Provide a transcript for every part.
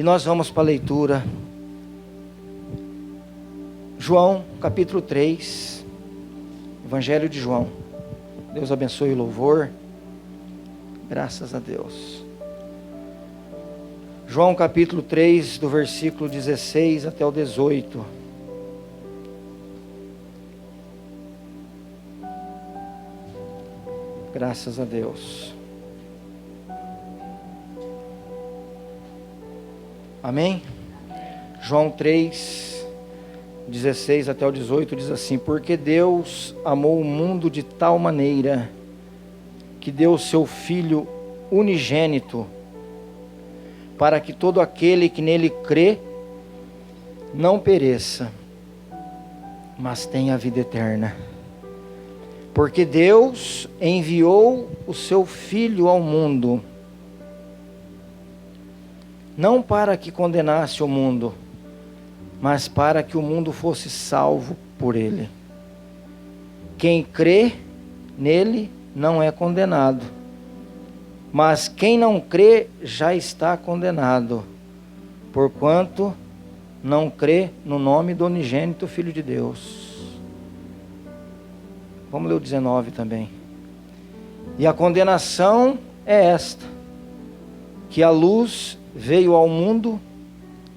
nós vamos para a leitura. João, capítulo 3, Evangelho de João. Deus abençoe o louvor. Graças a Deus. João, capítulo 3, do versículo 16 até o 18. Graças a Deus. Amém? João 3, 16 até o 18 diz assim: porque Deus amou o mundo de tal maneira que deu o seu Filho unigênito, para que todo aquele que nele crê não pereça, mas tenha a vida eterna. Porque Deus enviou o seu Filho ao mundo, não para que condenasse o mundo, mas para que o mundo fosse salvo por ele. Quem crê nele não é condenado, mas quem não crê já está condenado, porquanto não crê no nome do unigênito Filho de Deus. Vamos ler o 19 também. E a condenação é esta: que a luz veio ao mundo,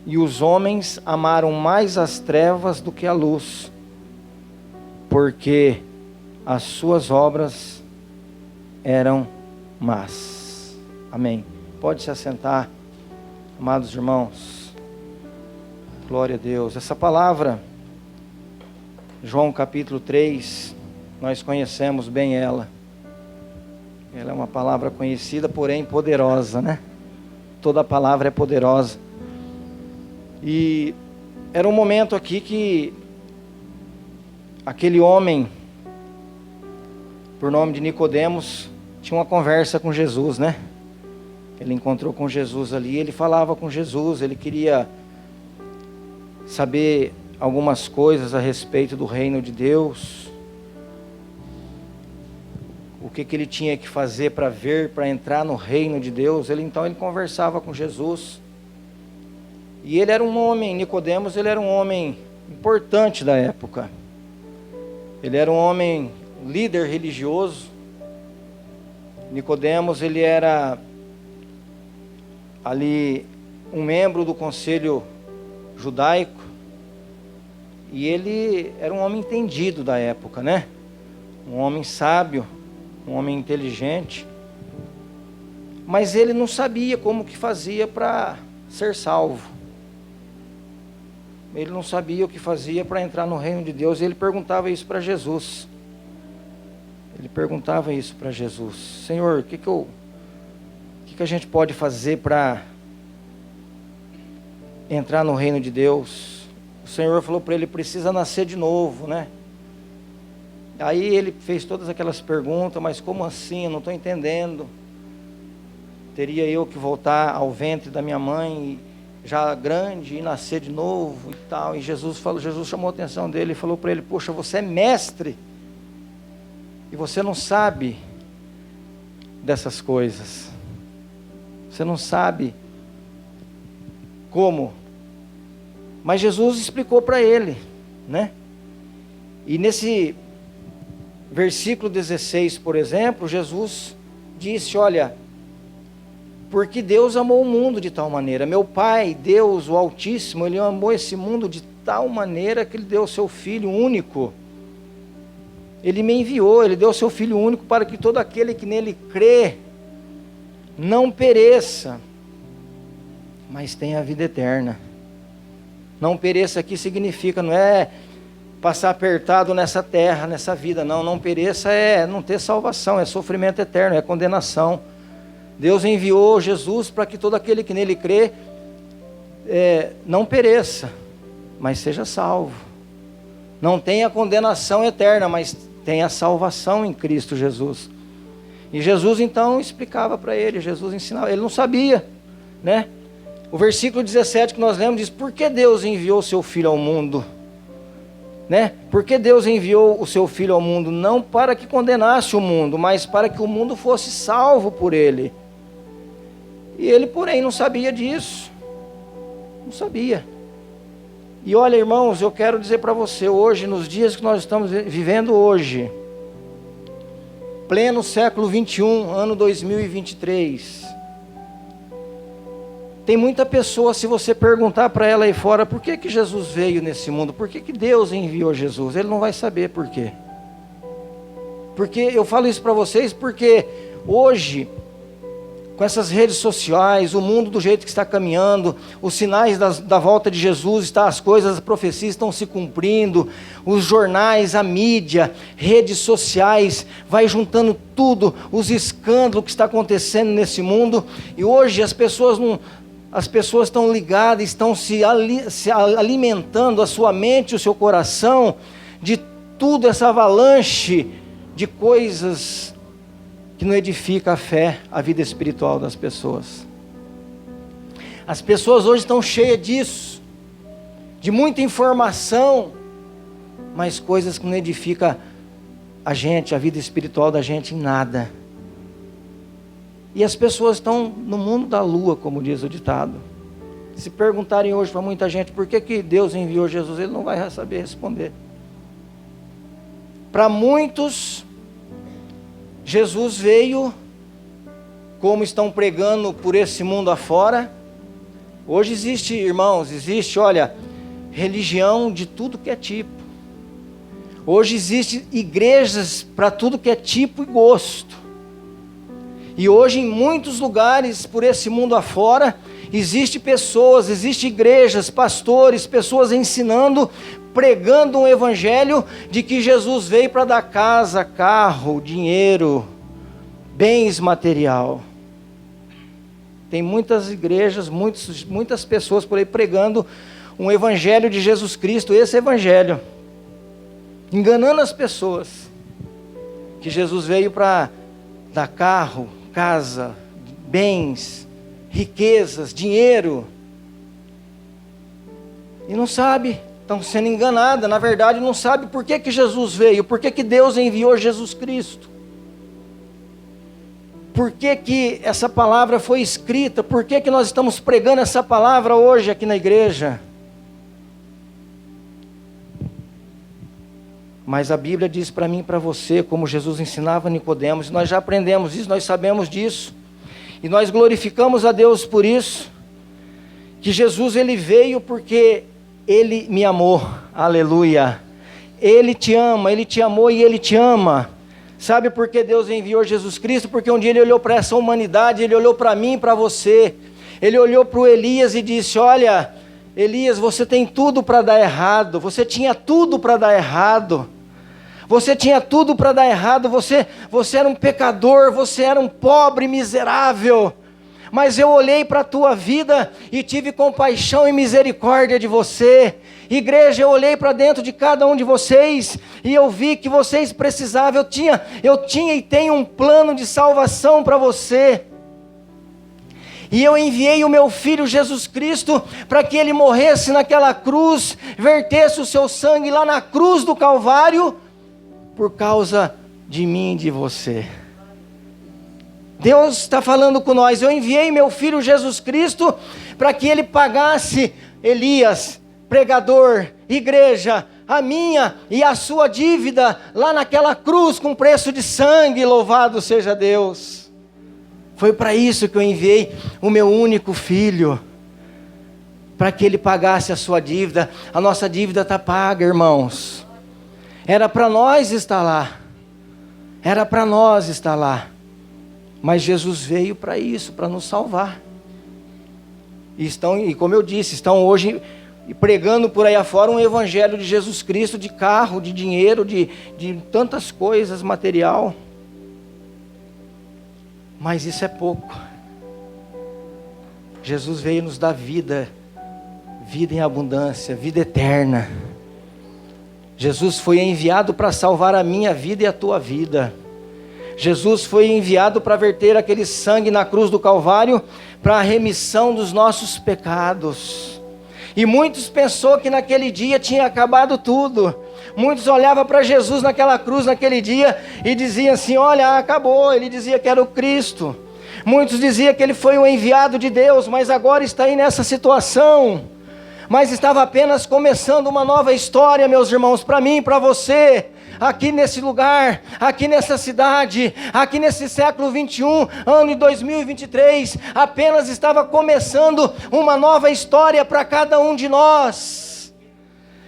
e os homens amaram mais as trevas do que a luz, porque as suas obras eram más. Amém. Pode se assentar, amados irmãos. Glória a Deus. Essa palavra, João capítulo 3, nós conhecemos bem ela. Ela é uma palavra conhecida, porém poderosa, né? Toda palavra é poderosa. E era um momento aqui que aquele homem, por nome de Nicodemos, tinha uma conversa com Jesus, né? Ele encontrou com Jesus ali, ele falava com Jesus, ele queria saber algumas coisas a respeito do reino de Deus. O que ele tinha que fazer para entrar no reino de Deus. Então ele conversava com Jesus. E ele era um homem, Nicodemos, ele era um homem importante da época. Ele era um homem líder religioso. Nicodemos, ele era ali um membro do conselho judaico. E ele era um homem entendido da época, né? Um homem sábio, um homem inteligente. Mas ele não sabia como que fazia para ser salvo. Ele não sabia o que fazia para entrar no reino de Deus. E ele perguntava isso para Jesus. Ele perguntava isso para Jesus: Senhor, o que a gente pode fazer para entrar no reino de Deus? O Senhor falou para ele: precisa nascer de novo, né? Aí ele fez todas aquelas perguntas: mas como assim? Eu não estou entendendo. Teria eu que voltar ao ventre da minha mãe já grande e nascer de novo e tal? E Jesus chamou a atenção dele e falou para ele: poxa, você é mestre e você não sabe dessas coisas. Você não sabe como. Mas Jesus explicou para ele, né? E nesse versículo 16, por exemplo, Jesus disse: olha, porque Deus amou o mundo de tal maneira. Meu Pai, Deus, o Altíssimo, Ele amou esse mundo de tal maneira que Ele deu o seu Filho único. Ele me enviou, Ele deu o seu Filho único para que todo aquele que nele crê não pereça, mas tenha a vida eterna. Não pereça aqui significa, não é passar apertado nessa terra, nessa vida, não. Não pereça é não ter salvação, é sofrimento eterno, é condenação. Deus enviou Jesus para que todo aquele que nele crê não pereça, mas seja salvo. Não tenha condenação eterna, mas tenha salvação em Cristo Jesus. E Jesus então explicava para ele, Jesus ensinava, ele não sabia, né? O versículo 17 que nós lemos diz: por que Deus enviou o seu Filho ao mundo? Né? Porque Deus enviou o seu Filho ao mundo não para que condenasse o mundo, mas para que o mundo fosse salvo por ele. E ele, porém, não sabia disso. Não sabia. E olha, irmãos, eu quero dizer para você hoje, nos dias que nós estamos vivendo hoje, pleno século 21, ano 2023, tem muita pessoa, se você perguntar para ela aí fora, por que que Jesus veio nesse mundo? Por que que Deus enviou Jesus? Ele não vai saber por quê. Porque eu falo isso para vocês porque hoje, com essas redes sociais, o mundo do jeito que está caminhando, os sinais da volta de Jesus, as coisas, as profecias estão se cumprindo, os jornais, a mídia, redes sociais, vai juntando tudo, os escândalos que está acontecendo nesse mundo, e hoje as pessoas estão ligadas, estão se alimentando a sua mente, o seu coração, de tudo essa avalanche de coisas que não edifica a fé, a vida espiritual das pessoas. As pessoas hoje estão cheias disso, de muita informação, mas coisas que não edificam a gente, a vida espiritual da gente em nada. E as pessoas estão no mundo da lua, como diz o ditado. Se perguntarem hoje para muita gente por que que Deus enviou Jesus, ele não vai saber responder. Para muitos, Jesus veio, como estão pregando por esse mundo afora. Hoje existe, irmãos, olha, religião de tudo que é tipo. Hoje existe igrejas para tudo que é tipo e gosto. E hoje em muitos lugares por esse mundo afora, existe pessoas, existe igrejas, pastores, pessoas ensinando, pregando um evangelho de que Jesus veio para dar casa, carro, dinheiro, bens material. Tem muitas igrejas, muitas pessoas por aí pregando um evangelho de Jesus Cristo, esse evangelho, enganando as pessoas, que Jesus veio para dar carro, casa, bens, riquezas, dinheiro, e não sabe, estão sendo enganadas, na verdade não sabe por que que Jesus veio, por que que Deus enviou Jesus Cristo, por que que essa palavra foi escrita, por que que nós estamos pregando essa palavra hoje aqui na igreja. Mas a Bíblia diz para mim e para você, como Jesus ensinava a Nicodemos, nós já aprendemos isso, nós sabemos disso, e nós glorificamos a Deus por isso, que Jesus ele veio porque Ele me amou, aleluia. Ele te ama, Ele te amou e Ele te ama. Sabe por que Deus enviou Jesus Cristo? Porque um dia Ele olhou para essa humanidade, Ele olhou para mim e para você. Ele olhou para o Elias e disse: olha, Elias, você tem tudo para dar errado, você tinha tudo para dar errado. Você tinha tudo para dar errado, você era um pecador, você era um pobre miserável. Mas eu olhei para a tua vida e tive compaixão e misericórdia de você. Igreja, eu olhei para dentro de cada um de vocês e eu vi que vocês precisavam. Eu tinha e tenho um plano de salvação para você. E eu enviei o meu Filho Jesus Cristo para que Ele morresse naquela cruz, vertesse o seu sangue lá na cruz do Calvário, por causa de mim e de você. Deus está falando com nós. Eu enviei meu Filho Jesus Cristo para que Ele pagasse Elias, pregador, igreja, a minha e a sua dívida lá naquela cruz com preço de sangue. Louvado seja Deus. Foi para isso que eu enviei o meu único Filho, para que Ele pagasse a sua dívida. A nossa dívida está paga, irmãos. Era para nós estar lá. Era para nós estar lá. Mas Jesus veio para isso, para nos salvar. E como eu disse, estão hoje pregando por aí afora um evangelho de Jesus Cristo, de carro, de dinheiro, de tantas coisas, material. Mas isso é pouco. Jesus veio nos dar vida, vida em abundância, vida eterna. Jesus foi enviado para salvar a minha vida e a tua vida. Jesus foi enviado para verter aquele sangue na cruz do Calvário para a remissão dos nossos pecados. E muitos pensou que naquele dia tinha acabado tudo. Muitos olhavam para Jesus naquela cruz naquele dia e diziam assim: olha, acabou. Ele dizia que era o Cristo. Muitos diziam que ele foi o enviado de Deus, mas agora está aí nessa situação. mas estava apenas começando uma nova história, meus irmãos, para mim e para você, aqui nesse lugar, aqui nessa cidade, aqui nesse século 21, ano de 2023, apenas estava começando uma nova história para cada um de nós.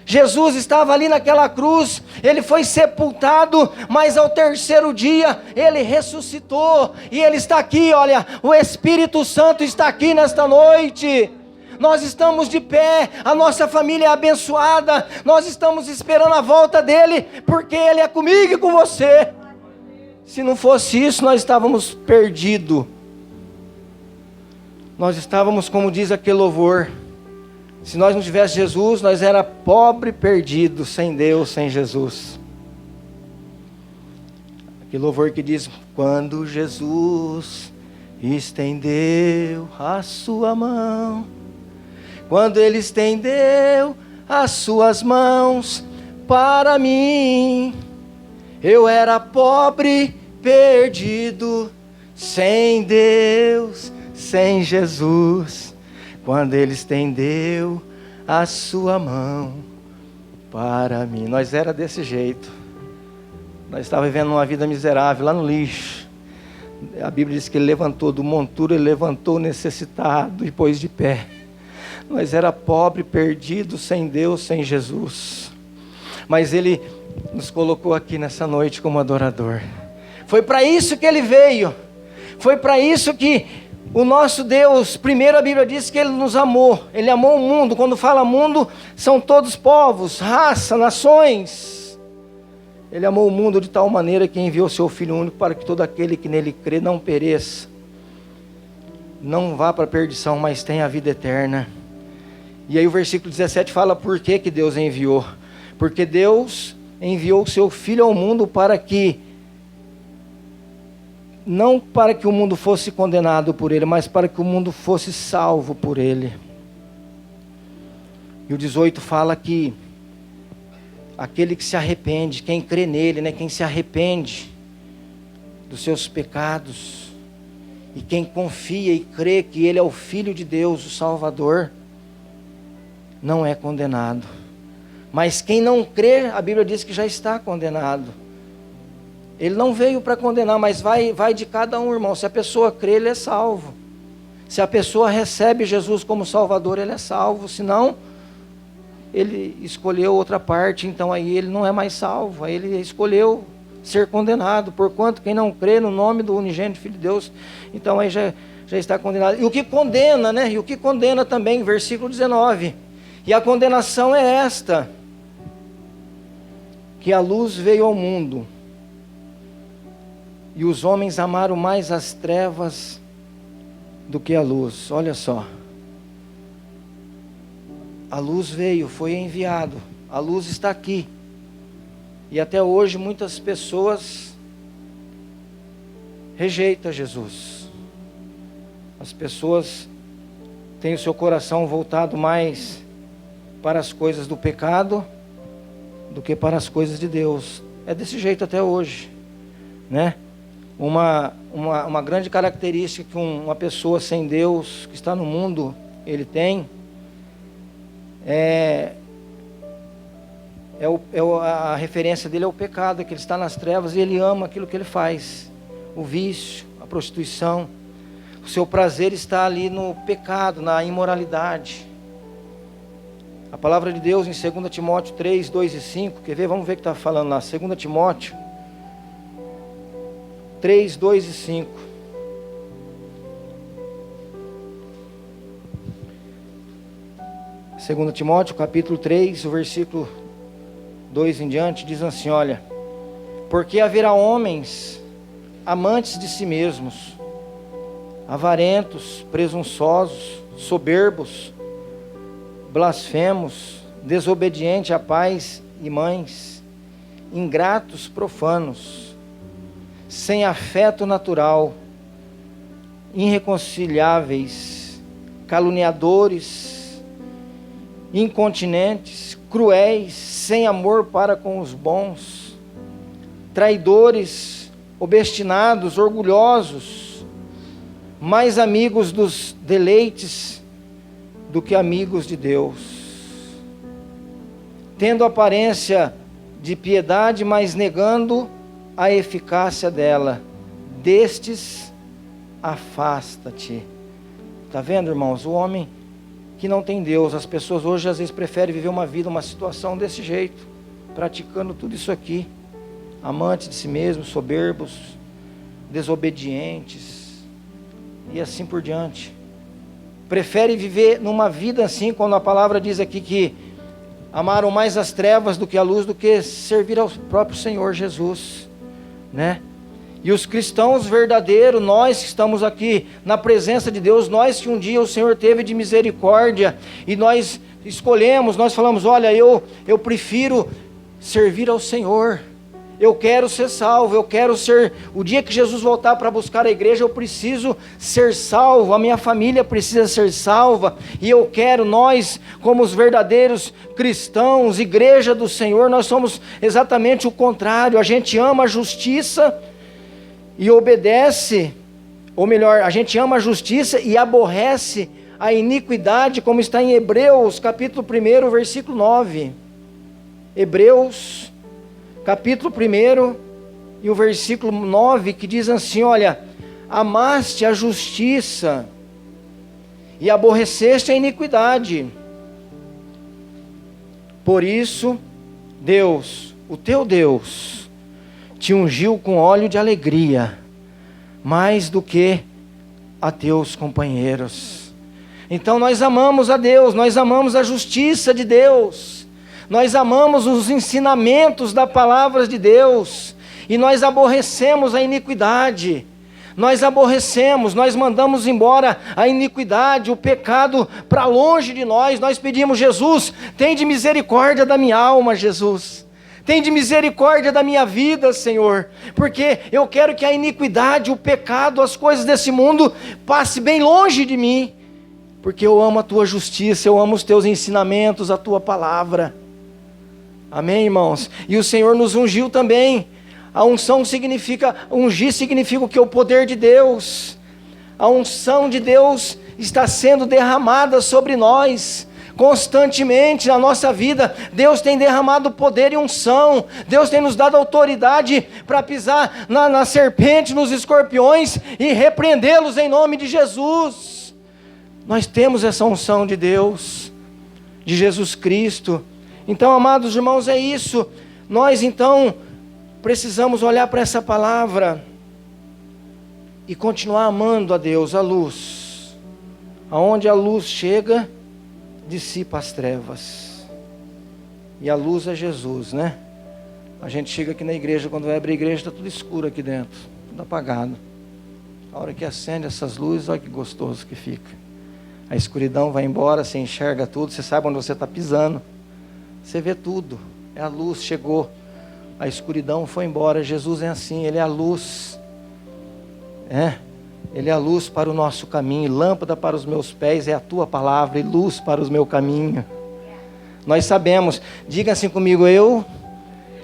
Jesus estava ali naquela cruz, ele foi sepultado, mas ao terceiro dia ele ressuscitou, e ele está aqui, olha, o Espírito Santo está aqui nesta noite. Nós estamos de pé, a nossa família é abençoada, nós estamos esperando a volta dele, porque ele é comigo e com você. Se não fosse isso, nós estávamos perdidos. Nós estávamos, como diz aquele louvor, se nós não tivesse Jesus, nós era pobre, perdido, sem Deus, sem Jesus. Aquele louvor que diz: quando Jesus estendeu a sua mão, quando ele estendeu as suas mãos para mim, eu era pobre, perdido, sem Deus, sem Jesus. Quando ele estendeu a sua mão para mim. Nós era desse jeito. Nós estávamos vivendo uma vida miserável, lá no lixo. A Bíblia diz que ele levantou do monturo, ele levantou necessitado e pôs de pé. Nós era pobre, perdido, sem Deus, sem Jesus. Mas ele nos colocou aqui nessa noite como adorador. Foi para isso que ele veio. Foi para isso que o nosso Deus, primeiro a Bíblia diz que ele nos amou. Ele amou o mundo. Quando fala mundo, são todos povos, raça, nações. Ele amou o mundo de tal maneira que enviou seu Filho único para que todo aquele que nele crê não pereça, não vá para a perdição, mas tenha a vida eterna. E aí o versículo 17 fala por que que Deus enviou. Porque Deus enviou o seu Filho ao mundo para que, não para que o mundo fosse condenado por ele, mas para que o mundo fosse salvo por ele. E o 18 fala que aquele que se arrepende, quem crê nele, né, quem se arrepende dos seus pecados, e quem confia e crê que ele é o Filho de Deus, o Salvador, não é condenado. Mas quem não crê, a Bíblia diz que já está condenado. Ele não veio para condenar, mas vai de cada um, irmão. Se a pessoa crê, ele é salvo. Se a pessoa recebe Jesus como Salvador, ele é salvo. Se não, ele escolheu outra parte, então aí ele não é mais salvo. Aí ele escolheu ser condenado. Porquanto quem não crê no nome do unigênito Filho de Deus, então aí já está condenado. E o que condena, né? E o que condena também, versículo 19. E a condenação é esta: que a luz veio ao mundo, e os homens amaram mais as trevas do que a luz. Olha só. A luz veio, foi enviado. A luz está aqui. E até hoje muitas pessoas rejeitam Jesus. As pessoas têm o seu coração voltado mais para as coisas do pecado do que para as coisas de Deus. É desse jeito até hoje, né? Uma grande característica que uma pessoa sem Deus, que está no mundo, ele tem, a referência dele é o pecado, que ele está nas trevas e ele ama aquilo que ele faz, o vício, a prostituição. O seu prazer está ali no pecado, na imoralidade. A palavra de Deus em 2 Timóteo 3, 2 e 5, quer ver? Vamos ver o que está falando lá. 2 Timóteo 3, 2 e 5. Segundo Timóteo, capítulo 3, o versículo 2 em diante, diz assim, olha: porque haverá homens amantes de si mesmos, avarentos, presunçosos, soberbos, blasfemos, desobedientes a pais e mães, ingratos, profanos, sem afeto natural, irreconciliáveis, caluniadores, incontinentes, cruéis, sem amor para com os bons, traidores, obstinados, orgulhosos, mais amigos dos deleites do que amigos de Deus. tendo aparência de piedade, mas negando a eficácia dela. Destes, afasta-te. Está vendo, irmãos? O homem que não tem Deus, as pessoas hoje às vezes preferem viver uma vida, uma situação desse jeito, praticando tudo isso aqui, amantes de si mesmos, soberbos, desobedientes, e assim por diante. Prefere viver numa vida assim, quando a palavra diz aqui que amaram mais as trevas do que a luz, do que servir ao próprio Senhor Jesus, né? E os cristãos verdadeiros, nós que estamos aqui na presença de Deus, nós que um dia o Senhor teve de misericórdia, e nós escolhemos, nós falamos, olha, eu prefiro servir ao Senhor, eu quero ser salvo, eu quero ser, o dia que Jesus voltar para buscar a igreja, eu preciso ser salvo, a minha família precisa ser salva, e eu quero, nós como os verdadeiros cristãos, igreja do Senhor, nós somos exatamente o contrário, a gente ama a justiça e obedece, ou melhor, a gente ama a justiça e aborrece a iniquidade, como está em Hebreus, capítulo 1, versículo 9. Hebreus, capítulo 1, e o versículo 9, que diz assim, olha, amaste a justiça e aborreceste a iniquidade. Por isso, Deus, o teu Deus, te ungiu com óleo de alegria, mais do que a teus companheiros. Então nós amamos a Deus, nós amamos a justiça de Deus, nós amamos os ensinamentos da palavra de Deus, e nós aborrecemos a iniquidade, nós aborrecemos, nós mandamos embora a iniquidade, o pecado para longe de nós. Nós pedimos, Jesus, tem de misericórdia da minha alma, Jesus. Tem de misericórdia da minha vida, Senhor, porque eu quero que a iniquidade, o pecado, as coisas desse mundo passe bem longe de mim, porque eu amo a Tua justiça, eu amo os Teus ensinamentos, a Tua palavra. Amém, irmãos? E o Senhor nos ungiu também. A unção significa, ungir significa o que? O poder de Deus. A unção de Deus está sendo derramada sobre nós constantemente na nossa vida. Deus tem derramado poder e unção, Deus tem nos dado autoridade para pisar na serpente, nos escorpiões e repreendê-los em nome de Jesus. Nós temos essa unção de Deus, de Jesus Cristo. Então, amados irmãos, é isso. Nós então precisamos olhar para essa palavra e continuar amando a Deus, a luz. Aonde a luz chega, dissipa as trevas. E a luz é Jesus, né? A gente chega aqui na igreja, quando vai abrir a igreja, está tudo escuro aqui dentro, tudo apagado. A hora que acende essas luzes, olha que gostoso que fica. A escuridão vai embora, você enxerga tudo, você sabe onde você está pisando. Você vê tudo, é a luz, chegou. A escuridão foi embora. Jesus é assim, Ele é a luz. Ele é a luz para o nosso caminho, lâmpada para os meus pés é a Tua palavra, e luz para o meu caminho. Nós sabemos, diga assim comigo, eu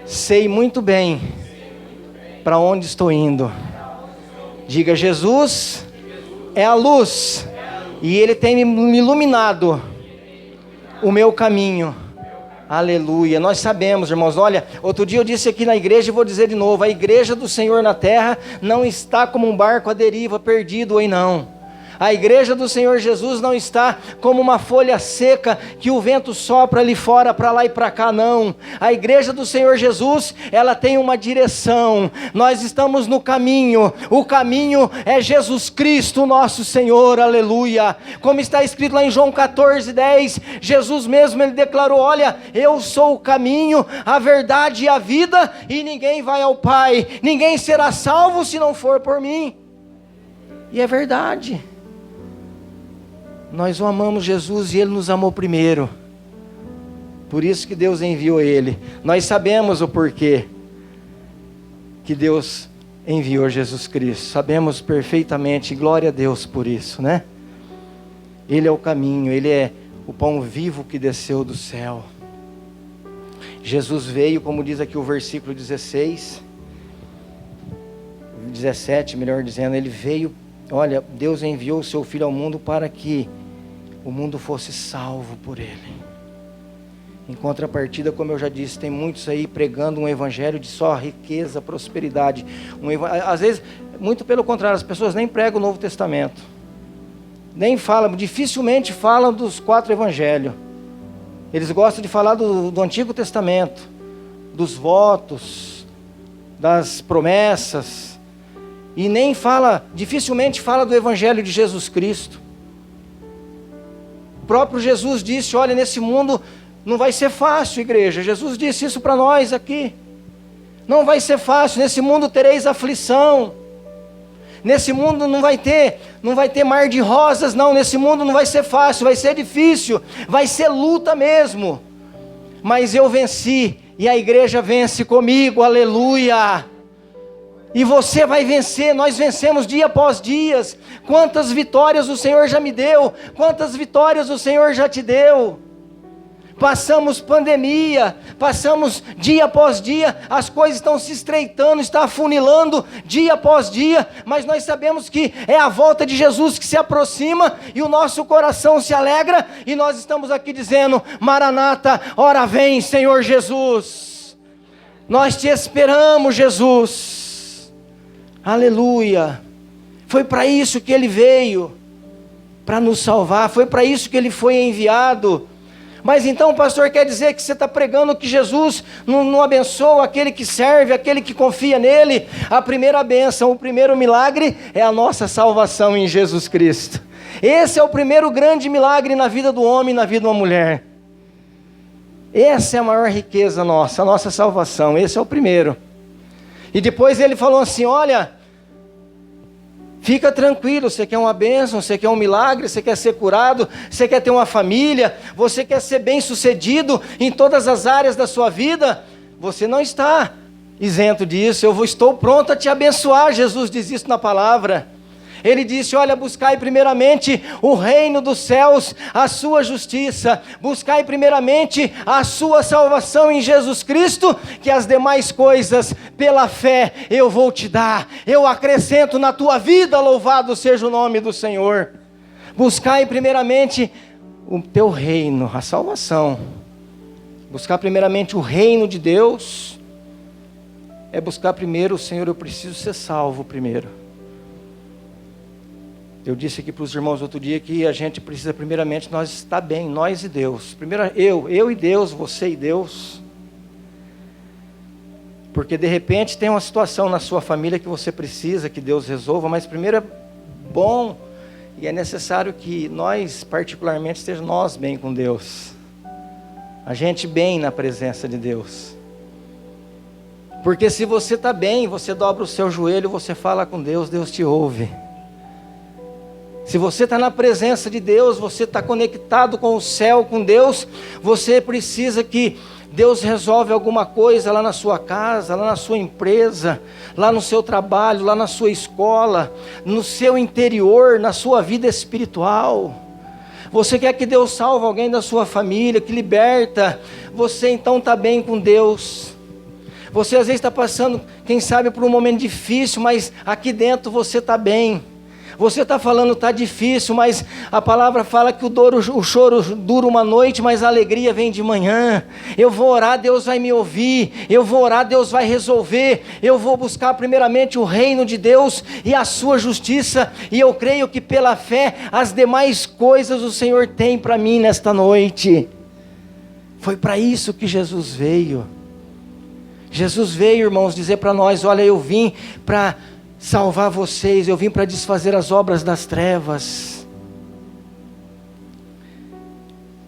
sei muito bem para onde estou indo. Diga, Jesus é a luz, e Ele tem me iluminado o meu caminho. Aleluia, nós sabemos, irmãos, olha, outro dia eu disse aqui na igreja e vou dizer de novo, a igreja do Senhor na terra não está como um barco à deriva, perdido ou não. A igreja do Senhor Jesus não está como uma folha seca que o vento sopra ali fora, para lá e para cá, não. A igreja do Senhor Jesus, ela tem uma direção. Nós estamos no caminho. O caminho é Jesus Cristo, nosso Senhor, aleluia. Como está escrito lá em João 14:10, Jesus mesmo, Ele declarou, olha, eu sou o caminho, a verdade e a vida, e ninguém vai ao Pai, ninguém será salvo se não for por mim. E é verdade. Nós o amamos Jesus e Ele nos amou primeiro. Por isso que Deus enviou Ele. Nós sabemos o porquê que Deus enviou Jesus Cristo. Sabemos perfeitamente, glória a Deus por isso, né? Ele é o caminho, Ele é o pão vivo que desceu do céu. Jesus veio, como diz aqui o versículo 17, melhor dizendo, Ele veio. Olha, Deus enviou o seu Filho ao mundo para que o mundo fosse salvo por Ele. Em contrapartida, como eu já disse, tem muitos aí pregando um evangelho de só riqueza, prosperidade. Às vezes, muito pelo contrário, as pessoas nem pregam o Novo Testamento. Nem falam, dificilmente falam dos 4 evangelhos. Eles gostam de falar do Antigo Testamento, dos votos, das promessas. E nem fala, dificilmente fala do evangelho de Jesus Cristo. O próprio Jesus disse, olha, nesse mundo não vai ser fácil, igreja. Jesus disse isso para nós aqui. Não vai ser fácil, nesse mundo tereis aflição. Nesse mundo não vai ter mar de rosas, não. Nesse mundo não vai ser fácil, vai ser difícil, vai ser luta mesmo. Mas eu venci, e a igreja vence comigo, aleluia. E você vai vencer, nós vencemos dia após dia. Quantas vitórias o Senhor já me deu, quantas vitórias o Senhor já te deu. Passamos pandemia, passamos dia após dia, as coisas estão se estreitando, está afunilando dia após dia, mas nós sabemos que é a volta de Jesus que se aproxima, e o nosso coração se alegra, e nós estamos aqui dizendo, Maranata, ora vem Senhor Jesus, nós te esperamos Jesus, aleluia. Foi para isso que Ele veio, para nos salvar, foi para isso que Ele foi enviado. Mas então, pastor, quer dizer que você está pregando que Jesus não abençoa aquele que serve, aquele que confia nele? A primeira bênção, o primeiro milagre é a nossa salvação em Jesus Cristo. Esse é o primeiro grande milagre na vida do homem e na vida de uma mulher. Essa é a maior riqueza nossa, a nossa salvação. Esse é o primeiro. E depois ele falou assim, olha, fica tranquilo, você quer uma bênção, você quer um milagre, você quer ser curado, você quer ter uma família, você quer ser bem sucedido em todas as áreas da sua vida, você não está isento disso, estou pronto a te abençoar. Jesus diz isso na palavra. Ele disse, olha, buscai primeiramente o reino dos céus, a sua justiça, buscai primeiramente a sua salvação em Jesus Cristo, que as demais coisas, pela fé, eu vou te dar, eu acrescento na tua vida, louvado seja o nome do Senhor. Buscai primeiramente o teu reino, a salvação. Buscar primeiramente o reino de Deus, é buscar primeiro, Senhor, eu preciso ser salvo primeiro. Eu disse aqui para os irmãos outro dia que a gente precisa primeiramente nós estar bem, nós e Deus. Primeiro eu e Deus, você e Deus. Porque de repente tem uma situação na sua família que você precisa que Deus resolva, mas primeiro é bom e é necessário que nós particularmente estejamos nós bem com Deus. A gente bem na presença de Deus. Porque se você está bem, você dobra o seu joelho, você fala com Deus, Deus te ouve. Se você está na presença de Deus, você está conectado com o céu, com Deus, você precisa que Deus resolve alguma coisa lá na sua casa, lá na sua empresa, lá no seu trabalho, lá na sua escola, no seu interior, na sua vida espiritual. Você quer que Deus salve alguém da sua família, que liberta, você então está bem com Deus. Você às vezes está passando, quem sabe, por um momento difícil, mas aqui dentro você está bem. Você está falando, está difícil, mas a palavra fala que o choro dura uma noite, mas a alegria vem de manhã. Eu vou orar, Deus vai me ouvir. Eu vou orar, Deus vai resolver. Eu vou buscar primeiramente o reino de Deus e a sua justiça. E eu creio que pela fé, as demais coisas o Senhor tem para mim nesta noite. Foi para isso que Jesus veio. Jesus veio, irmãos, dizer para nós, olha, eu vim para salvar vocês, eu vim para desfazer as obras das trevas.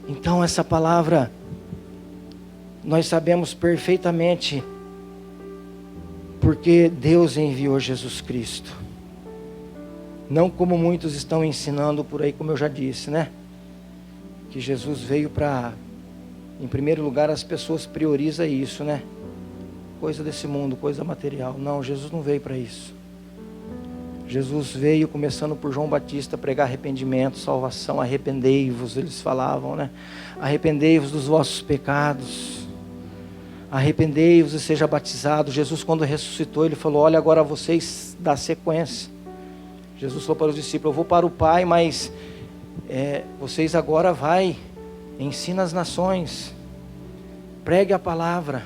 Então essa palavra, nós sabemos perfeitamente, porque Deus enviou Jesus Cristo. Não como muitos estão ensinando por aí, como eu já disse, né? Que Jesus veio para, em primeiro lugar, as pessoas priorizam isso, né? Coisa desse mundo, coisa material. Não, Jesus não veio para isso. Jesus veio, começando por João Batista, pregar arrependimento, salvação. Arrependei-vos, eles falavam, né? Arrependei-vos dos vossos pecados. Arrependei-vos e seja batizado. Jesus, quando ressuscitou, ele falou, olha, agora vocês dá sequência. Jesus falou para os discípulos, eu vou para o Pai, mas vocês agora vai, ensina as nações. pregue a palavra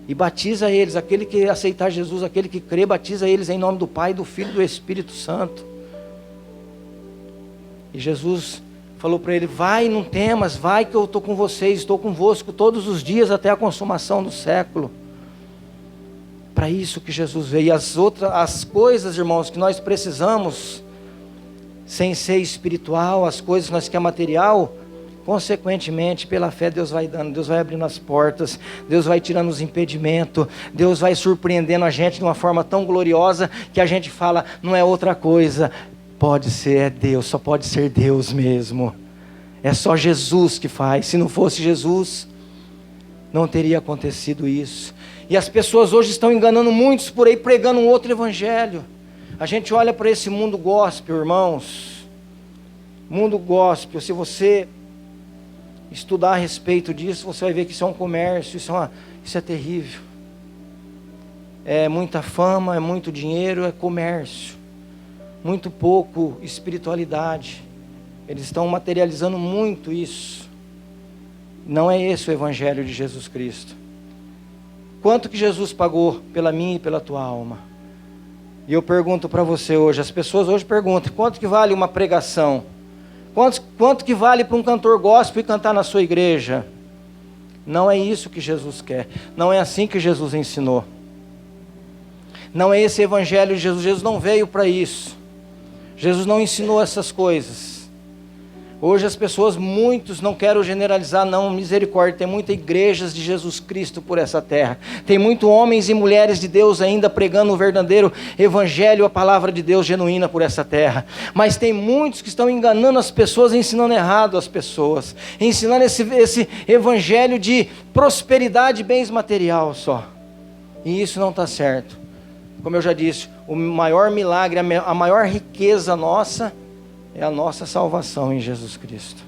e batiza eles. Aquele que aceitar Jesus, aquele que crê, batiza eles em nome do Pai, do Filho e do Espírito Santo. E Jesus falou para ele: vai, não temas, vai que eu estou com vocês, estou convosco todos os dias até a consumação do século. Para isso que Jesus veio. E as coisas, irmãos, que nós precisamos, sem ser espiritual, as coisas que nós queremos material, consequentemente, pela fé, Deus vai dando, Deus vai abrindo as portas, Deus vai tirando os impedimentos, Deus vai surpreendendo a gente de uma forma tão gloriosa, que a gente fala, não é outra coisa, pode ser, é Deus, só pode ser Deus mesmo, é só Jesus que faz. Se não fosse Jesus, não teria acontecido isso. E as pessoas hoje estão enganando muitos por aí, pregando um outro evangelho. A gente olha para esse mundo gospel, irmãos, mundo gospel, se você estudar a respeito disso, você vai ver que isso é um comércio, isso é terrível. É muita fama, é muito dinheiro, é comércio. Muito pouco espiritualidade. Eles estão materializando muito isso. Não é esse o evangelho de Jesus Cristo. Quanto que Jesus pagou pela minha e pela tua alma? E eu pergunto para você hoje, as pessoas hoje perguntam, quanto que vale uma pregação? Quanto que vale para um cantor gospel e cantar na sua igreja? Não é isso que Jesus quer. Não é assim que Jesus ensinou. Não é esse evangelho de Jesus. Jesus não veio para isso. Jesus não ensinou essas coisas. Hoje as pessoas, muitos, não quero generalizar não, misericórdia, tem muitas igrejas de Jesus Cristo por essa terra. Tem muitos homens e mulheres de Deus ainda pregando o verdadeiro evangelho, a palavra de Deus genuína por essa terra. Mas tem muitos que estão enganando as pessoas, ensinando errado as pessoas. Ensinando esse evangelho de prosperidade e bens material só. E isso não está certo. Como eu já disse, o maior milagre, a maior riqueza nossa é a nossa salvação em Jesus Cristo.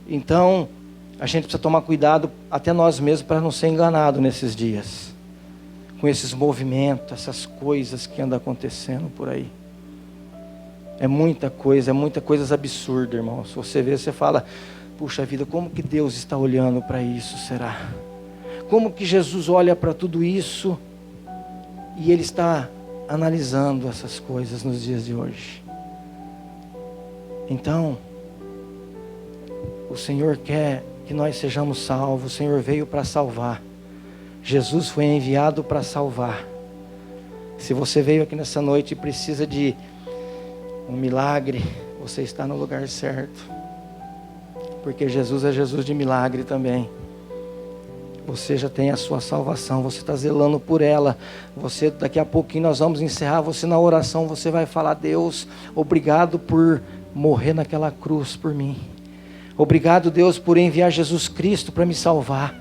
Então, a gente precisa tomar cuidado, até nós mesmos, para não ser enganado nesses dias. Com esses movimentos, essas coisas que andam acontecendo por aí. É muita coisa absurda, irmão. Se você vê, você fala, puxa vida, como que Deus está olhando para isso, será? Como que Jesus olha para tudo isso e Ele está analisando essas coisas nos dias de hoje? Então, o Senhor quer que nós sejamos salvos. O Senhor veio para salvar. Jesus foi enviado para salvar. Se você veio aqui nessa noite e precisa de um milagre, você está no lugar certo. Porque Jesus é Jesus de milagre também. Você já tem a sua salvação, você está zelando por ela. Você, daqui a pouquinho nós vamos encerrar, você na oração, você vai falar, Deus, obrigado por morrer naquela cruz por mim. Obrigado, Deus, por enviar Jesus Cristo para me salvar.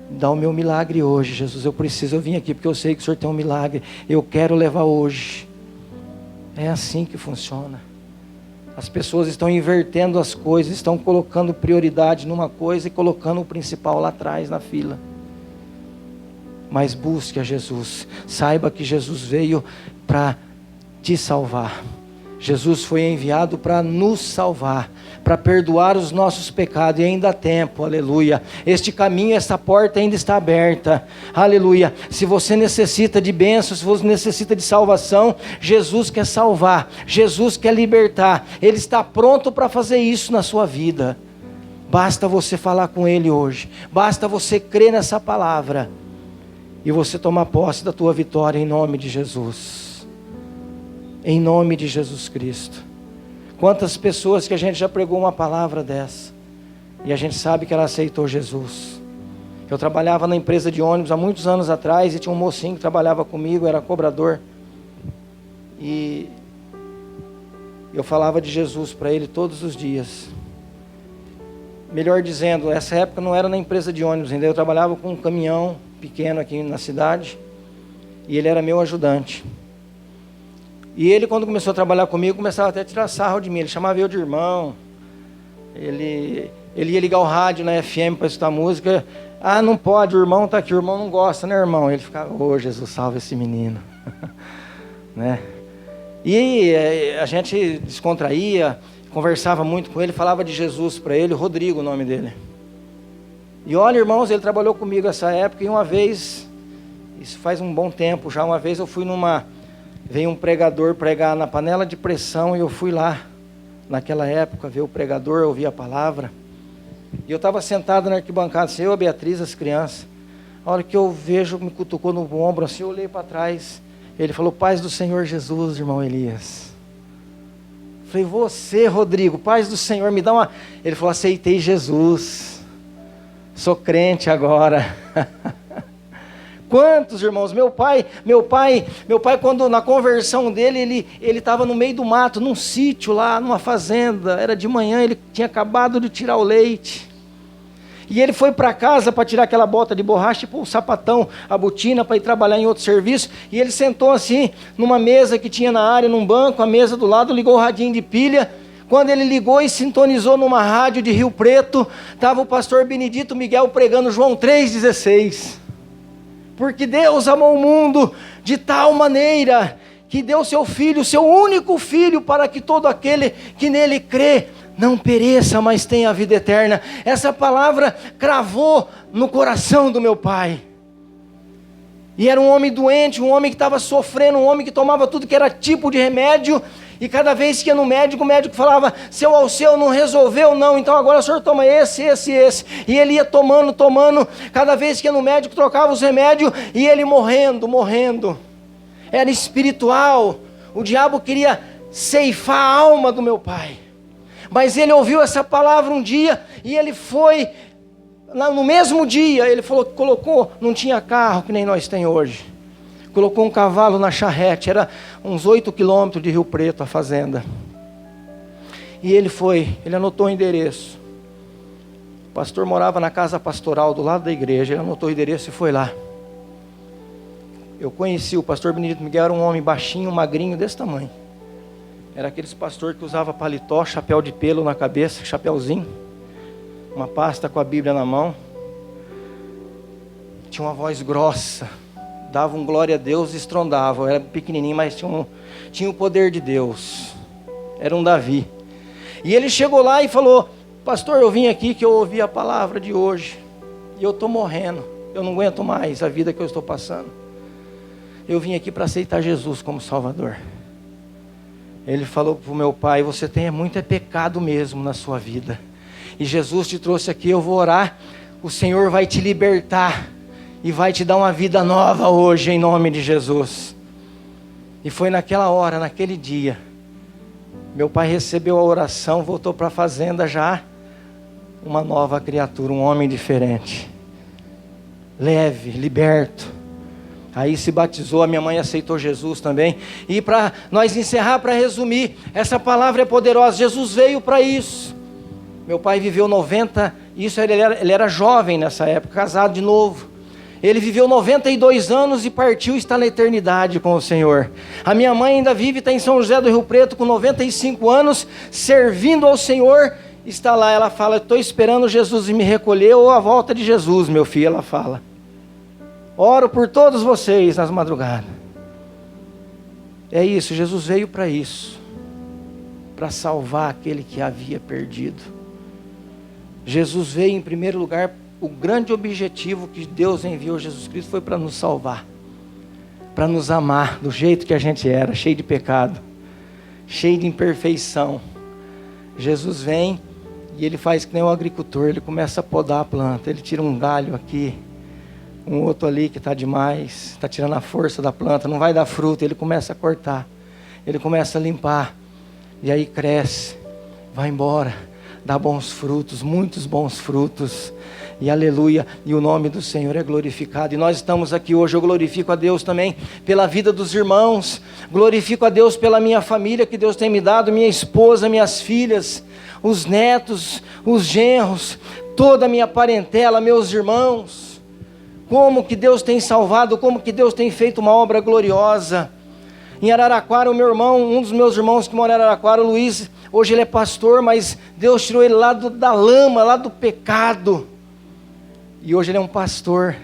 Dá o meu milagre hoje, Jesus. Eu vim aqui porque eu sei que o Senhor tem um milagre. Eu quero levar hoje. É assim que funciona. As pessoas estão invertendo as coisas, estão colocando prioridade numa coisa e colocando o principal lá atrás na fila. Mas busque a Jesus. Saiba que Jesus veio para te salvar. Jesus foi enviado para nos salvar, para perdoar os nossos pecados, e ainda há tempo, aleluia. Este caminho, essa porta ainda está aberta, aleluia. Se você necessita de bênçãos, se você necessita de salvação, Jesus quer salvar, Jesus quer libertar, Ele está pronto para fazer isso na sua vida. Basta você falar com Ele hoje, basta você crer nessa palavra, e você tomar posse da tua vitória em nome de Jesus. Em nome de Jesus Cristo. Quantas pessoas que a gente já pregou uma palavra dessa, e a gente sabe que ela aceitou Jesus. Eu trabalhava na empresa de ônibus há muitos anos atrás, e tinha um mocinho que trabalhava comigo, era cobrador, e eu falava de Jesus para ele todos os dias. Melhor dizendo, essa época não era na empresa de ônibus ainda, eu trabalhava com um caminhão pequeno aqui na cidade, e ele era meu ajudante. E ele, quando começou a trabalhar comigo, começava até a tirar sarro de mim. Ele chamava eu de irmão. Ele ia ligar o rádio na FM para escutar música. Ah, não pode, o irmão está aqui. O irmão não gosta, né, irmão? Ele ficava, Jesus, salva esse menino. Né? E a gente descontraía, conversava muito com ele, falava de Jesus para ele. Rodrigo, o nome dele. E olha, irmãos, ele trabalhou comigo essa época, e uma vez, isso faz um bom tempo já, uma vez eu fui veio um pregador pregar na panela de pressão, e eu fui lá, naquela época, ver o pregador, ouvir a palavra. E eu estava sentado na arquibancada, assim, eu, a Beatriz, as crianças. A hora que eu vejo, me cutucou no ombro, assim, eu olhei para trás. Ele falou: paz do Senhor Jesus, irmão Elias. Eu falei: você, Rodrigo, paz do Senhor, me dá uma... Ele falou: aceitei Jesus, sou crente agora. Quantos irmãos? Meu pai, quando na conversão dele, ele estava no meio do mato, num sítio lá, numa fazenda, era de manhã, ele tinha acabado de tirar o leite, e ele foi para casa para tirar aquela bota de borracha, tipo o sapatão, a botina, para ir trabalhar em outro serviço, e ele sentou assim, numa mesa que tinha na área, num banco, a mesa do lado, ligou o radinho de pilha. Quando ele ligou e sintonizou numa rádio de Rio Preto, estava o pastor Benedito Miguel pregando João 3,16. Porque Deus amou o mundo de tal maneira que deu seu Filho, seu único Filho, para que todo aquele que nele crê não pereça, mas tenha a vida eterna. Essa palavra cravou no coração do meu pai. E era um homem doente, um homem que estava sofrendo, um homem que tomava tudo que era tipo de remédio. E cada vez que ia no médico, o médico falava: seu Alceu não resolveu não, então agora o senhor toma esse. E ele ia tomando, cada vez que ia no médico, trocava os remédios, e ele morrendo. Era espiritual, o diabo queria ceifar a alma do meu pai. Mas ele ouviu essa palavra um dia, e ele foi, no mesmo dia, ele falou que colocou, não tinha carro que nem nós tem hoje. Colocou um cavalo na charrete, era uns 8 quilômetros de Rio Preto a fazenda. E ele anotou o endereço. O pastor morava na casa pastoral do lado da igreja, ele anotou o endereço e foi lá. Eu conheci o pastor Benedito Miguel, era um homem baixinho, magrinho, desse tamanho. Era aqueles pastor que usava paletó, chapéu de pelo na cabeça, chapéuzinho, uma pasta com a Bíblia na mão. Tinha uma voz grossa, dava um glória a Deus e estrondava. Era pequenininho, mas tinha o poder de Deus. Era um Davi. E ele chegou lá e falou: pastor, eu vim aqui que eu ouvi a palavra de hoje, e eu estou morrendo, eu não aguento mais a vida que eu estou passando. Eu vim aqui para aceitar Jesus como Salvador. Ele falou para o meu pai: você tem muito pecado mesmo na sua vida, e Jesus te trouxe aqui, eu vou orar, o Senhor vai te libertar e vai te dar uma vida nova hoje, em nome de Jesus. E foi naquela hora, naquele dia, meu pai recebeu a oração, voltou para a fazenda já uma nova criatura, um homem diferente, leve, liberto. Aí se batizou, a minha mãe aceitou Jesus também. E para nós encerrar, para resumir, essa palavra é poderosa, Jesus veio para isso. Meu pai viveu 90, ele era jovem nessa época, casado de novo. Ele viveu 92 anos e partiu, está na eternidade com o Senhor. A minha mãe ainda vive, está em São José do Rio Preto com 95 anos, servindo ao Senhor. Está lá, ela fala: estou esperando Jesus me recolher ou a volta de Jesus, meu filho, ela fala. Oro por todos vocês nas madrugadas. É isso, Jesus veio para isso, para salvar aquele que havia perdido. Jesus veio em primeiro lugar, o grande objetivo que Deus enviou Jesus Cristo foi para nos salvar, para nos amar do jeito que a gente era, cheio de pecado, cheio de imperfeição. Jesus vem e ele faz que nem um agricultor, ele começa a podar a planta, ele tira um galho aqui, um outro ali que está demais, está tirando a força da planta, não vai dar fruto, ele começa a cortar, ele começa a limpar, e aí cresce, vai embora, dá bons frutos, muitos bons frutos, e aleluia, e o nome do Senhor é glorificado. E nós estamos aqui hoje, eu glorifico a Deus também pela vida dos irmãos, glorifico a Deus pela minha família que Deus tem me dado, minha esposa, minhas filhas, os netos, os genros, toda a minha parentela, meus irmãos. Como que Deus tem salvado, como que Deus tem feito uma obra gloriosa. Em Araraquara, o meu irmão, um dos meus irmãos que mora em Araraquara, o Luiz, hoje ele é pastor, mas Deus tirou ele lá da lama, lá do pecado. E hoje ele é um pastor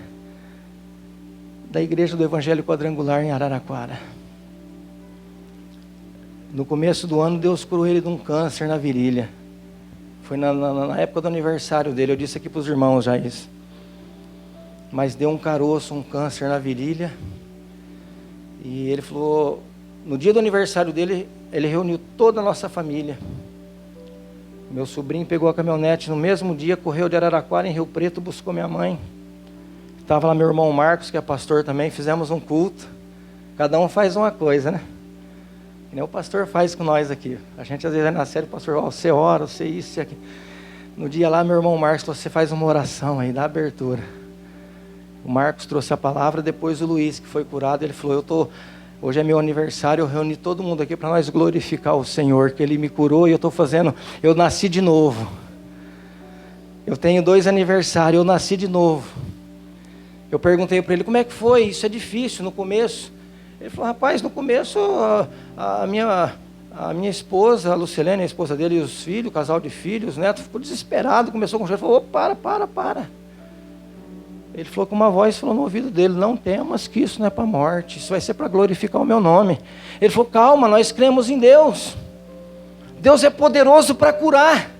da Igreja do Evangelho Quadrangular em Araraquara. No começo do ano, Deus curou ele de um câncer na virilha. Foi na época do aniversário dele, eu disse aqui para os irmãos já isso. mas deu um caroço, um câncer na virilha. E ele falou, no dia do aniversário dele, ele reuniu toda a nossa família. Meu sobrinho pegou a caminhonete no mesmo dia, correu de Araraquara em Rio Preto, buscou minha mãe. Estava lá meu irmão Marcos, que é pastor também, fizemos um culto. Cada um faz uma coisa, né? Que nem o pastor faz com nós aqui. A gente às vezes vai na série, o pastor, você ora, você isso, você aquilo. No dia lá, meu irmão Marcos falou, você faz uma oração aí, dá abertura. O Marcos trouxe a palavra, depois o Luiz, que foi curado, ele falou, hoje é meu aniversário, eu reuni todo mundo aqui para nós glorificar o Senhor, que Ele me curou e eu nasci de novo. Eu tenho 2 aniversários, eu nasci de novo. Eu perguntei para ele, como é que foi? Isso é difícil no começo. Ele falou, rapaz, no começo a minha esposa, a Lucilene, a esposa dele e os filhos, o casal de filhos, os netos, ficou desesperado, começou com o chefe, falou, para. Ele falou com uma voz, falou no ouvido dele, não temas que isso não é para a morte, isso vai ser para glorificar o meu nome. Ele falou, calma, nós cremos em Deus. Deus é poderoso para curar.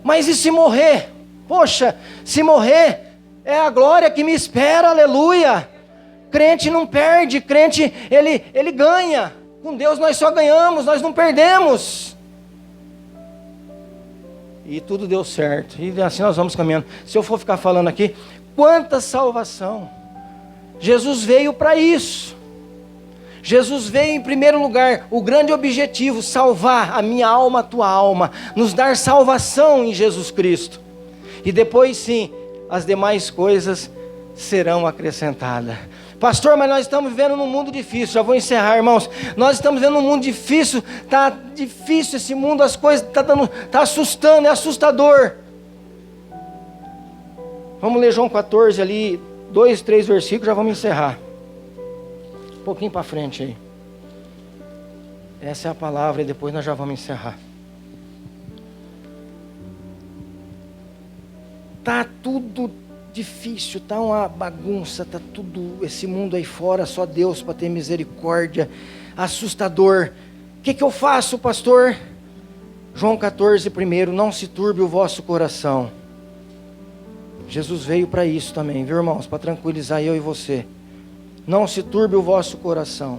Mas e se morrer? Poxa, se morrer, é a glória que me espera, aleluia. Crente não perde, crente ele ganha. Com Deus nós só ganhamos, nós não perdemos. E tudo deu certo. E assim nós vamos caminhando. Se eu for ficar falando aqui, quanta salvação. Jesus veio para isso. Jesus veio em primeiro lugar, o grande objetivo, salvar a minha alma, a tua alma. Nos dar salvação em Jesus Cristo. E depois sim, as demais coisas serão acrescentadas. Pastor, mas nós estamos vivendo num mundo difícil. Já vou encerrar, irmãos. Nós estamos vivendo num mundo difícil. Está difícil esse mundo, as coisas tá assustando, é assustador. Vamos ler João 14 ali, 2, 3 versículos, já vamos encerrar. Um pouquinho para frente aí. Essa é a palavra e depois nós já vamos encerrar. Tá tudo difícil, tá uma bagunça, tá tudo, esse mundo aí fora, só Deus para ter misericórdia, assustador. O que eu faço, pastor? João 14, primeiro, não se turbe o vosso coração. Jesus veio para isso também, viu, irmãos? Para tranquilizar eu e você. Não se turbe o vosso coração.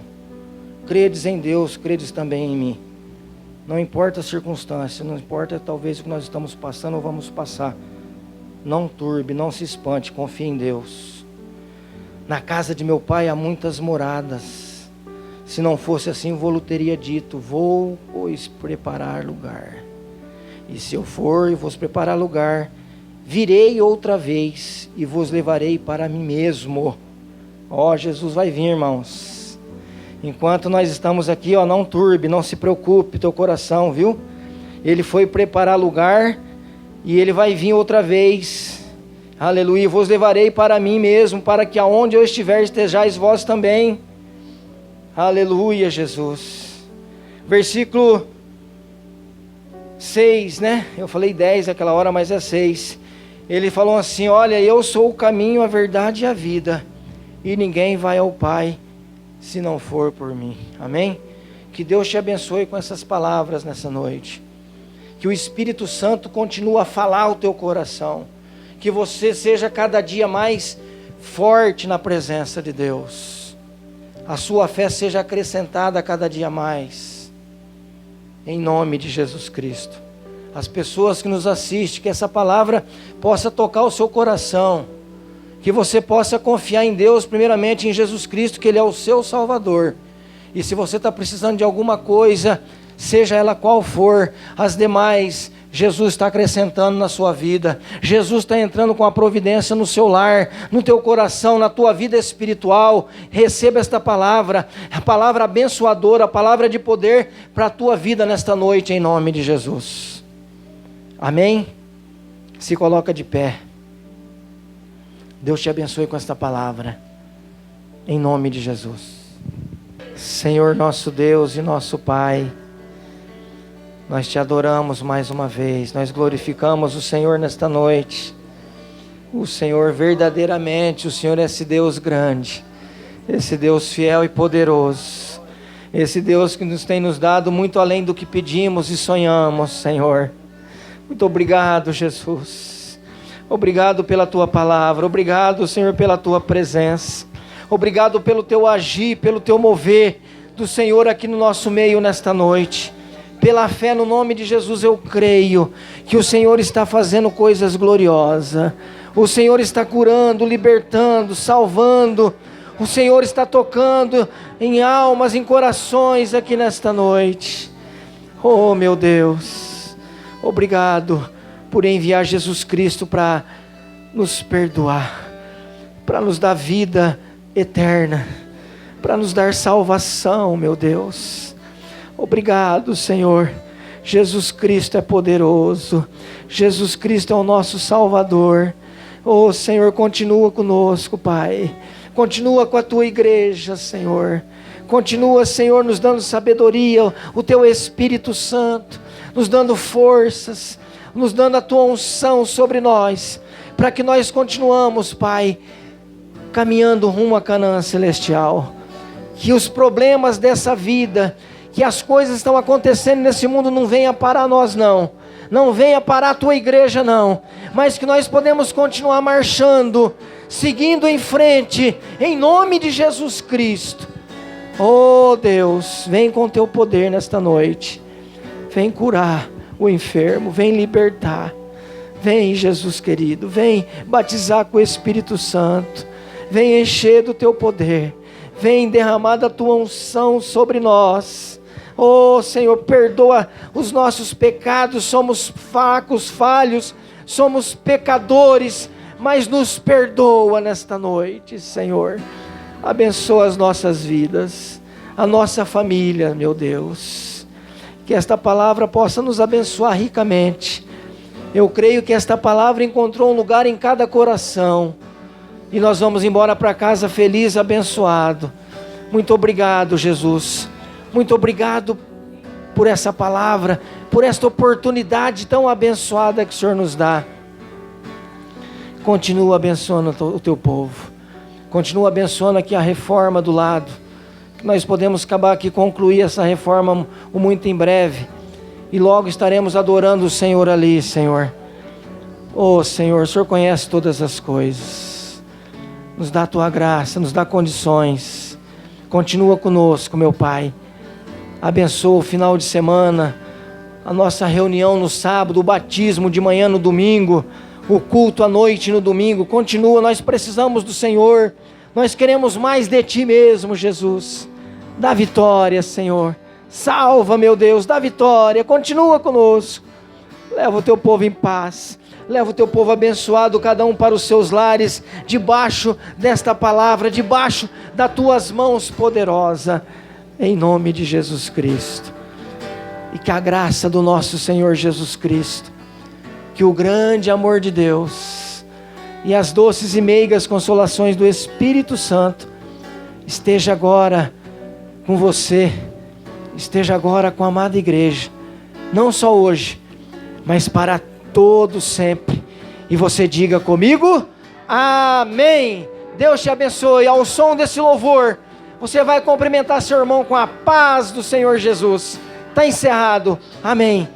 Credes em Deus, credes também em mim. Não importa a circunstância, não importa talvez o que nós estamos passando ou vamos passar. Não turbe, não se espante, confie em Deus. Na casa de meu pai há muitas moradas. Se não fosse assim, vou-lhe teria dito, vou, pois, preparar lugar. E se eu for e vos preparar lugar, virei outra vez e vos levarei para mim mesmo. Ó, Jesus vai vir, irmãos. Enquanto nós estamos aqui, ó, não turbe, não se preocupe teu coração, viu? Ele foi preparar lugar. E Ele vai vir outra vez, aleluia, vos levarei para mim mesmo, para que aonde eu estiver estejais vós também, aleluia, Jesus. Versículo 6, né? Eu falei 10 naquela hora, mas é 6. Ele falou assim, olha, eu sou o caminho, a verdade e a vida, e ninguém vai ao Pai, se não for por mim, amém? Que Deus te abençoe com essas palavras nessa noite. Que o Espírito Santo continue a falar ao teu coração. Que você seja cada dia mais forte na presença de Deus. A sua fé seja acrescentada a cada dia mais. Em nome de Jesus Cristo. As pessoas que nos assistem, que essa palavra possa tocar o seu coração. Que você possa confiar em Deus, primeiramente em Jesus Cristo, que Ele é o seu Salvador. E se você está precisando de alguma coisa, seja ela qual for, as demais, Jesus está acrescentando na sua vida. Jesus está entrando com a providência no seu lar, no teu coração, na tua vida espiritual. Receba esta palavra, a palavra abençoadora, a palavra de poder para a tua vida nesta noite, em nome de Jesus. Amém? Se coloca de pé. Deus te abençoe com esta palavra, em nome de Jesus. Senhor nosso Deus e nosso Pai, nós te adoramos mais uma vez, nós glorificamos o Senhor nesta noite. O Senhor verdadeiramente, o Senhor é esse Deus grande, esse Deus fiel e poderoso, esse Deus que nos tem nos dado muito além do que pedimos e sonhamos, Senhor. Muito obrigado, Jesus. Obrigado pela tua palavra, obrigado, Senhor, pela tua presença, obrigado pelo teu agir, pelo teu mover do Senhor aqui no nosso meio nesta noite. Pela fé no nome de Jesus eu creio que o Senhor está fazendo coisas gloriosas, o Senhor está curando, libertando, salvando, o Senhor está tocando em almas, em corações aqui nesta noite. Oh meu Deus, obrigado por enviar Jesus Cristo para nos perdoar, para nos dar vida eterna, para nos dar salvação, meu Deus. Obrigado, Senhor. Jesus Cristo é poderoso, Jesus Cristo é o nosso Salvador. Oh Senhor, continua conosco, Pai, continua com a tua igreja, Senhor. Continua, Senhor, nos dando sabedoria, o teu Espírito Santo, nos dando forças, nos dando a tua unção sobre nós, para que nós continuamos, Pai, caminhando rumo a Canaã celestial. Que os problemas dessa vida, que as coisas estão acontecendo nesse mundo não venha parar nós não venha parar a tua igreja não, mas que nós podemos continuar marchando, seguindo em frente, em nome de Jesus Cristo. Oh Deus, vem com teu poder nesta noite, vem curar o enfermo, vem libertar, vem Jesus querido, vem batizar com o Espírito Santo, vem encher do teu poder, vem derramar da tua unção sobre nós. Oh Senhor, perdoa os nossos pecados, somos fracos, falhos, somos pecadores, mas nos perdoa nesta noite, Senhor. Abençoa as nossas vidas, a nossa família, meu Deus. Que esta palavra possa nos abençoar ricamente. Eu creio que esta palavra encontrou um lugar em cada coração. E nós vamos embora para casa feliz, abençoado. Muito obrigado, Jesus. Muito obrigado por essa palavra, por esta oportunidade tão abençoada que o Senhor nos dá. Continua abençoando o teu povo. Continua abençoando aqui a reforma do lado. Que nós podemos acabar aqui, concluir essa reforma muito em breve. E logo estaremos adorando o Senhor ali, Senhor. Oh Senhor, o Senhor conhece todas as coisas. Nos dá a tua graça, nos dá condições. Continua conosco, meu Pai. Abençoa o final de semana, a nossa reunião no sábado, o batismo de manhã no domingo, o culto à noite no domingo. Continua, nós precisamos do Senhor, nós queremos mais de Ti mesmo, Jesus. Dá vitória, Senhor. Salva, meu Deus, dá vitória, continua conosco. Leva o Teu povo em paz, leva o Teu povo abençoado, cada um para os seus lares, debaixo desta palavra, debaixo das Tuas mãos poderosas. Em nome de Jesus Cristo. E que a graça do nosso Senhor Jesus Cristo, que o grande amor de Deus e as doces e meigas consolações do Espírito Santo esteja agora com você, esteja agora com a amada igreja, não só hoje, mas para todo sempre. E você diga comigo, amém. Deus te abençoe. Ao som desse louvor, você vai cumprimentar seu irmão com a paz do Senhor Jesus. Está encerrado. Amém.